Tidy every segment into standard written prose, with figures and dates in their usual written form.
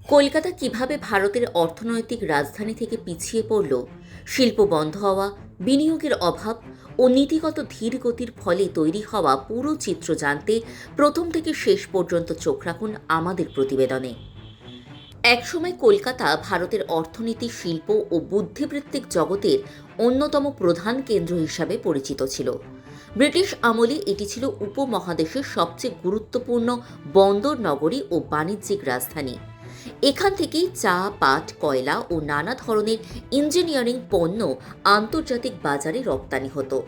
কলকাতা কিভাবে ভারতের অর্থনৈতিক রাজধানী থেকে পিছিয়ে পড়ল, শিল্প বন্ধ হওয়া, বিনিয়োগের অভাব ও নীতিগত ধীরগতির ফলে তৈরি হওয়া পুরো চিত্র জানতে প্রথম থেকে শেষ পর্যন্ত চোখ রাখুন আমাদের প্রতিবেদনে। একসময় কলকাতা ভারতের অর্থনীতি, শিল্প ও বুদ্ধিবৃত্তিক জগতের অন্যতম প্রধান কেন্দ্র হিসাবে পরিচিত ছিল। ব্রিটিশ আমলে এটি ছিল উপমহাদেশের সবচেয়ে গুরুত্বপূর্ণ বন্দর নগরী ও বাণিজ্যিক রাজধানী। এখান থেকেই চা, পাট, কয়লা ও নানা ধরনের ইঞ্জিনিয়ারিং পণ্য আন্তর্জাতিক বাজারে রপ্তানি হতো।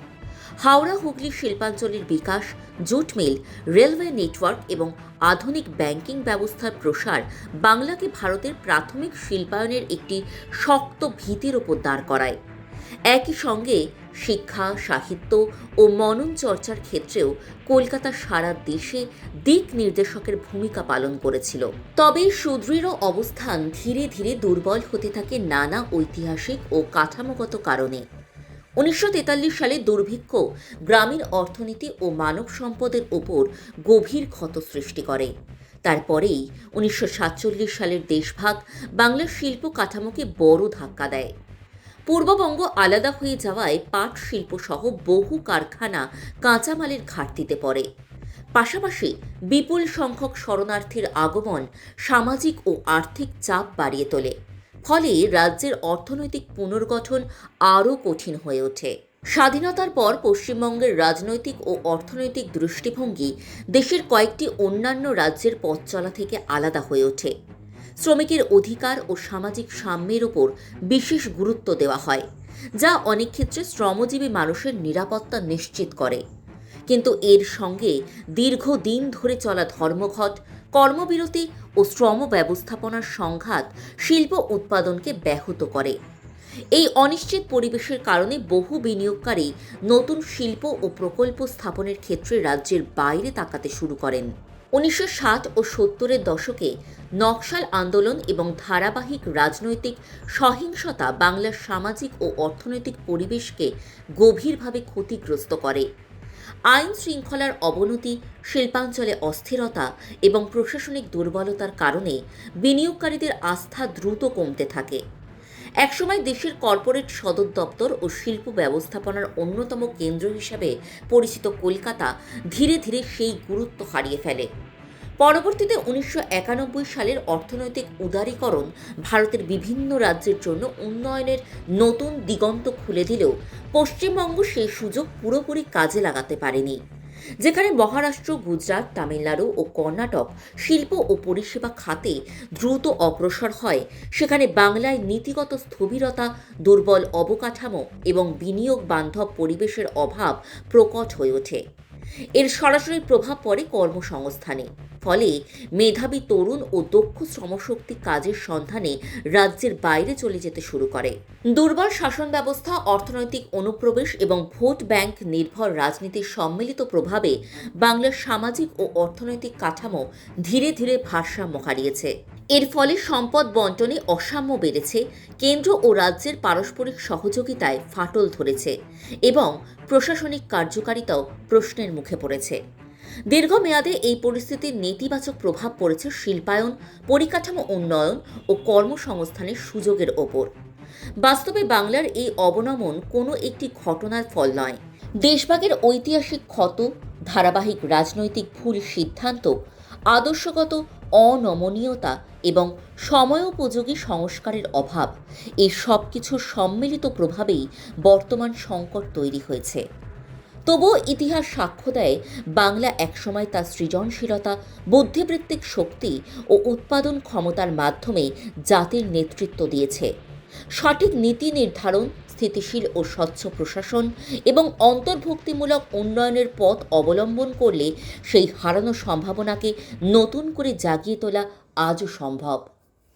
হাওড়া হুগলি শিল্পাঞ্চলের বিকাশ, জুট মিল, রেলওয়ে নেটওয়ার্ক এবং আধুনিক ব্যাংকিং ব্যবস্থার প্রসার বাংলাকে ভারতের প্রাথমিক শিল্পায়নের একটি শক্ত ভিতের ওপর দাঁড় করায়। একই সঙ্গে শিক্ষা, সাহিত্য ও মনন চর্চার ক্ষেত্রেও কলকাতা সারা দেশে দিক নির্দেশকের ভূমিকা পালন করেছিল। তবে সুদৃঢ় অবস্থান ধীরে ধীরে দুর্বল হতে থাকে নানা ঐতিহাসিক ও কাঠামোগত কারণে। 1943 সালে দুর্ভিক্ষ গ্রামীণ অর্থনীতি ও মানব সম্পদের ওপর গভীর ক্ষত সৃষ্টি করে। তারপরেই 1947 সালের দেশভাগ বাংলার শিল্প কাঠামোকে বড় ধাক্কা দেয়। পূর্ববঙ্গ আলাদা হয়ে যাওয়ায় পাট শিল্প সহ বহু কারখানা কাঁচামালের ঘাটতিতে পড়ে। পাশাপাশি বিপুল সংখ্যক শরণার্থীর আগমন সামাজিক ও আর্থিক চাপ বাড়িয়ে তোলে। ফলে রাজ্যের অর্থনৈতিক পুনর্গঠন আরও কঠিন হয়ে ওঠে। স্বাধীনতার পর পশ্চিমবঙ্গের রাজনৈতিক ও অর্থনৈতিক দৃষ্টিভঙ্গি দেশের কয়েকটি অন্যান্য রাজ্যের পথ চলা থেকে আলাদা হয়ে ওঠে। শ্রমিকের অধিকার ও সামাজিক সাম্যের ওপর বিশেষ গুরুত্ব দেওয়া হয়, যা অনেক ক্ষেত্রে শ্রমজীবী মানুষের নিরাপত্তা নিশ্চিত করে। কিন্তু এর সঙ্গে দীর্ঘদিন ধরে চলা ধর্মঘট, কর্মবিরতি ও শ্রম ব্যবস্থাপনার সংঘাত শিল্প উৎপাদনকে ব্যাহত করে। এই অনিশ্চিত পরিবেশের কারণে বহু বিনিয়োগকারী নতুন শিল্প ও প্রকল্প স্থাপনের ক্ষেত্রে রাজ্যের বাইরে তাকাতে শুরু করেন। 1960 ও 70-এর দশকে নকশাল আন্দোলন এবং ধারাবাহিক রাজনৈতিক সহিংসতা বাংলার সামাজিক ও অর্থনৈতিক পরিবেশকে গভীরভাবে ক্ষতিগ্রস্ত করে। আইন শৃঙ্খলার অবনতি, শিল্পাঞ্চলে অস্থিরতা এবং প্রশাসনিক দুর্বলতার কারণে বিনিয়োগকারীদের আস্থা দ্রুত কমতে থাকে। একসময় দেশের কর্পোরেট সদর দপ্তর ও শিল্প ব্যবস্থাপনার অন্যতম কেন্দ্র হিসাবে পরিচিত কলকাতা ধীরে ধীরে সেই গুরুত্ব হারিয়ে ফেলে। পরবর্তীতে 1991 সালের অর্থনৈতিক উদারীকরণ ভারতের বিভিন্ন রাজ্যের জন্য উন্নয়নের নতুন দিগন্ত খুলে দিলেও পশ্চিমবঙ্গ সেই সুযোগ পুরোপুরি কাজে লাগাতে পারেনি। যেখানে মহারাষ্ট্র, গুজরাট, তামিলনাড়ু ও কর্ণাটক শিল্প ও পরিষেবা খাতে দ্রুত অগ্রসর হয়, সেখানে বাংলায় নীতিগত স্থবিরতা, দুর্বল অবকাঠামো এবং বিনিয়োগ বান্ধব পরিবেশের অভাব প্রকট হয়ে ওঠে। এর সরাসরি প্রভাব পড়ে কর্মসংস্থানে। ফলে মেধাবী তরুণ ও দক্ষ শ্রমশক্তি কাজের সন্ধানে রাজ্যের বাইরে চলে যেতে শুরু করে। দুর্বল শাসন ব্যবস্থা, অর্থনৈতিক অনুপ্রবেশ এবং ভোট ব্যাংক নির্ভর রাজনীতির সম্মিলিত প্রভাবে বাংলার সামাজিক ও অর্থনৈতিক কাঠামো ধীরে ধীরে ভারসাম্য হারিয়েছে। এর ফলে সম্পদ বণ্টনে অসাম্য বেড়েছে, কেন্দ্র ও রাজ্যের পারস্পরিক সহযোগিতায় ফাটল ধরেছে এবং প্রশাসনিক কার্যকারিতাও প্রশ্নের মুখে পড়েছে। দীর্ঘমেয়াদে এই পরিস্থিতির নেতিবাচক প্রভাব পড়েছে শিল্পায়ন, পরিকাঠামো উন্নয়ন ও কর্মসংস্থানের সুযোগের ওপর। বাস্তবে বাংলার এই অবনমন কোনো একটি ঘটনার ফল নয়। দেশভাগের ঐতিহাসিক ক্ষত, ধারাবাহিক রাজনৈতিক ভুল সিদ্ধান্ত, আদর্শগত অনমনীয়তা এবং সময়োপযোগী সংস্কারের অভাব, এই সব কিছুর সম্মিলিত প্রভাবেই বর্তমান সংকট তৈরি হয়েছে। তবুও ইতিহাস সাক্ষ্য দেয়, বাংলা একসময় তার সৃজনশীলতা, বুদ্ধিবৃত্তিক শক্তি ও উৎপাদন ক্ষমতার মাধ্যমে জাতির নেতৃত্ব দিয়েছে। সঠিক নীতি নির্ধারণ, স্থিতিশীল ও স্বচ্ছ প্রশাসন এবং অন্তর্ভুক্তিমূলক উন্নয়নের পথ অবলম্বন করলে সেই হারানো সম্ভাবনাকে নতুন করে জাগিয়ে তোলা আজও সম্ভব।